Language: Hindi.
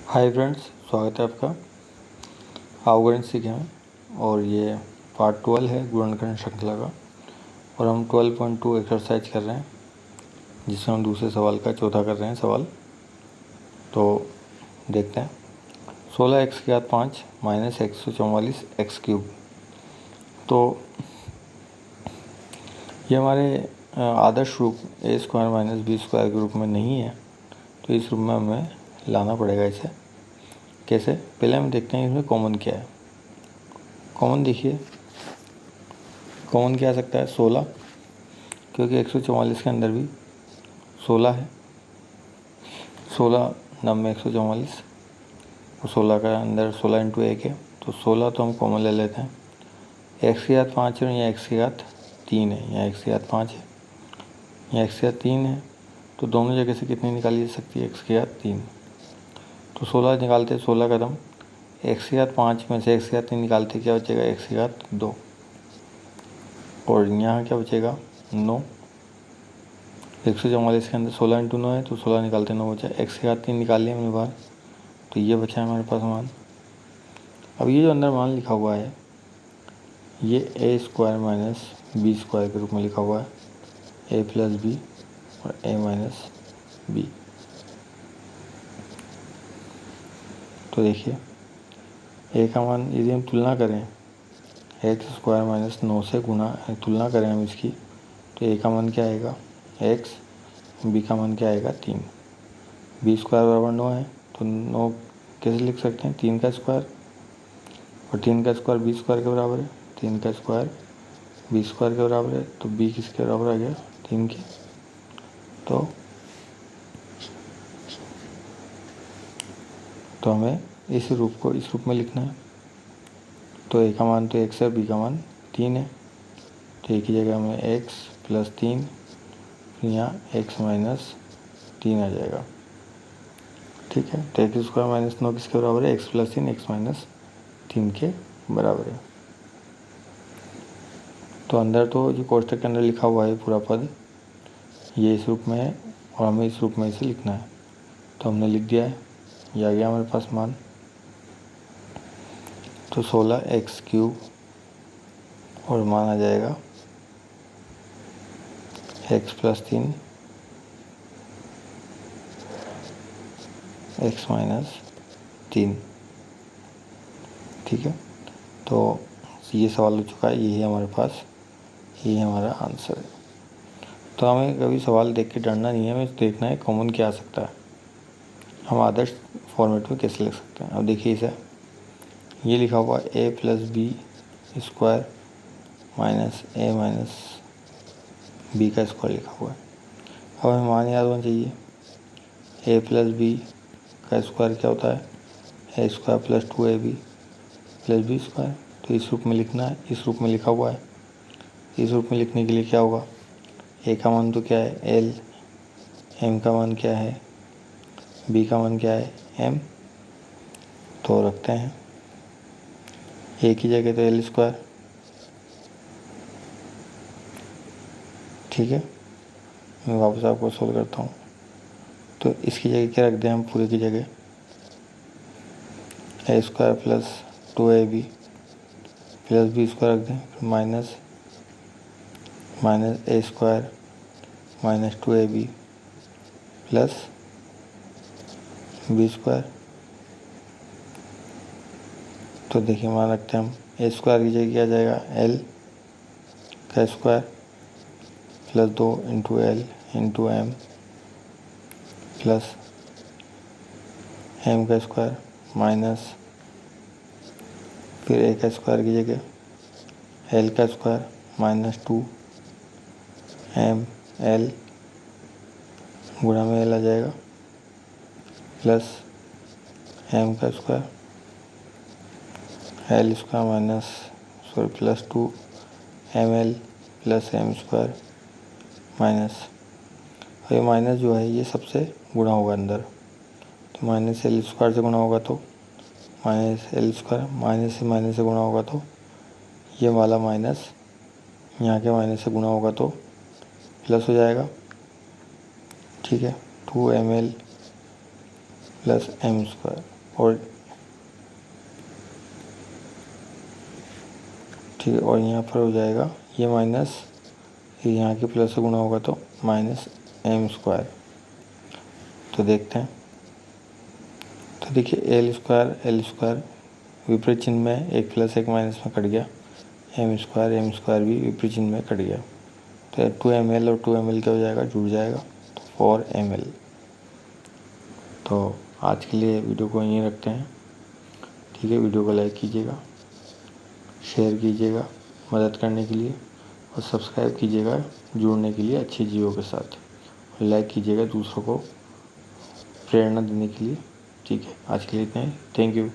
हाय फ्रेंड्स, स्वागत है आपका। अवगणित सीखे हैं और ये पार्ट 12 है गुणनखंड श्रृंखला का। और हम 12.2 एक्सरसाइज कर रहे हैं, जिसमें हम दूसरे सवाल का चौथा कर रहे हैं सवाल। तो देखते हैं। 16x⁵ minus 144 x cube. तो ये हमारे आदर्श रूप a² माइनस b² के रूप में नहीं है, तो इस रूप में हमें लाना पड़ेगा इसे। कैसे? पहले हम देखते हैं इसमें कॉमन क्या है। कॉमन देखिए, कॉमन क्या आ सकता है? 16, क्योंकि 144 के अंदर भी 16 है। 16 नम में 144 और 16 का अंदर 16 इंटू 1 है, तो 16 तो हम कॉमन ले लेते हैं। x⁵5 है या x⁵3 है, या x⁵5 है या x⁵3 है, तो दोनों जगह से कितनी निकाली जा सकती है? x⁵3। तो 16 निकालते 16 कदम, x⁵5 में से x⁵3 निकालते क्या बचेगा? x⁵2। और यहाँ क्या बचेगा? 9। 144 के अंदर 16 इंटू 9 है, तो 16 निकालते 9 बचा। x⁵3 निकाल लिया हमने बाहर, तो ये बचा है हमारे पास मान। अब ये जो अंदर मान लिखा हुआ है, ये a² माइनस b² के रूप में लिखा हुआ है, a प्लस बी और a माइनस बी। तो देखिए, a का मान यदि हम तुलना करें x² माइनस 9 से गुना तुलना करें हम इसकी, तो a का मान क्या आएगा? x, b का मान क्या आएगा? 3। b² बराबर 9 है, तो 9 कैसे लिख सकते हैं? 3 का स्क्वायर, और 3 का स्क्वायर b² के बराबर है। 3 का स्क्वायर b² के बराबर है, तो b किसके बराबर आ गया? 3 के। तो हमें इस रूप को इस रूप में लिखना है। तो a का मान तो x है, b का मान 3 है, तो एक ही जगह हमें x प्लस 3, फिर यहाँ x माइनस 3 आ जाएगा। ठीक है, तो x² माइनस 9 किसके बराबर है? x प्लस 3, x माइनस 3 के बराबर है। तो अंदर तो जो कोष्टक के अंदर लिखा हुआ है पूरा पद, ये इस रूप में है और हमें इस रूप में इसे लिखना है। तो हमने लिख दिया है, ये आ गया हमारे पास मान। तो 16x³ और मान आ जाएगा x प्लस 3, x माइनस 3। ठीक है, तो ये सवाल हो चुका है, यही हमारे पास, यही हमारा आंसर है। तो हमें कभी सवाल देख के डरना नहीं है, हमें देखना है कॉमन क्या आ सकता है, हम आदर्श फॉर्मेट में कैसे लिख सकते हैं। अब देखिए इसे, ये लिखा हुआ a plus b² minus a minus b का स्क्वायर लिखा हुआ है। अब हमें मान याद होना चाहिए, a प्लस b का स्क्वायर क्या होता है? a² plus 2ab plus b²। तो इस रूप में लिखना है, इस रूप में लिखा हुआ है। इस रूप में लिखने के लिए क्या होगा? a का मान तो क्या है? l, m का मान क्या है? b का मान क्या है? m। तो रखते हैं a की जगह तो l²। ठीक है, मैं वापस आपको सोल्व करता हूँ। तो इसकी जगह क्या रख दें हम? पूरे की जगह a² plus 2ab plus b² रख दें, फिर minus a² minus 2ab plus b²। तो देखिए, मान रखते हैं हम a² की जगह क्या आ जाएगा? l का square plus 2 into l into m plus m का स्क्वायर माइनस फिर a का स्क्वायर की जगह l का स्क्वायर माइनस 2 m l गुणा में l आ जाएगा प्लस m का square l² minus plus 2 ml plus m² minus, और ये माइनस जो है ये सबसे गुणा होगा अंदर, तो माइनस l² से गुणा होगा तो माइनस l², माइनस से गुणा होगा तो ये वाला माइनस यहाँ के माइनस से गुणा होगा तो प्लस हो जाएगा। ठीक है, 2ml प्लस m² और ठीक है, और यहाँ पर हो जाएगा ये माइनस, ये यहाँ के प्लस से गुणा होगा तो माइनस एम स्क्वायर। तो देखते हैं, तो देखिए एल स्क्वायर विपरीत चिन्ह में, एक प्लस एक माइनस में कट गया, एम स्क्वायर भी विपरीत चिन्ह में कट गया। तो 2 ml और 2 ml क्या हो जाएगा, जुड़ जाएगा, तो 4 ml। तो आज के लिए वीडियो को यहीं रखते हैं। ठीक है, वीडियो को लाइक कीजिएगा, शेयर कीजिएगा मदद करने के लिए, और सब्सक्राइब कीजिएगा जुड़ने के लिए अच्छी चीज़ों के साथ, और लाइक कीजिएगा दूसरों को प्रेरणा देने के लिए। ठीक है, आज के लिए इतना ही। Thank you.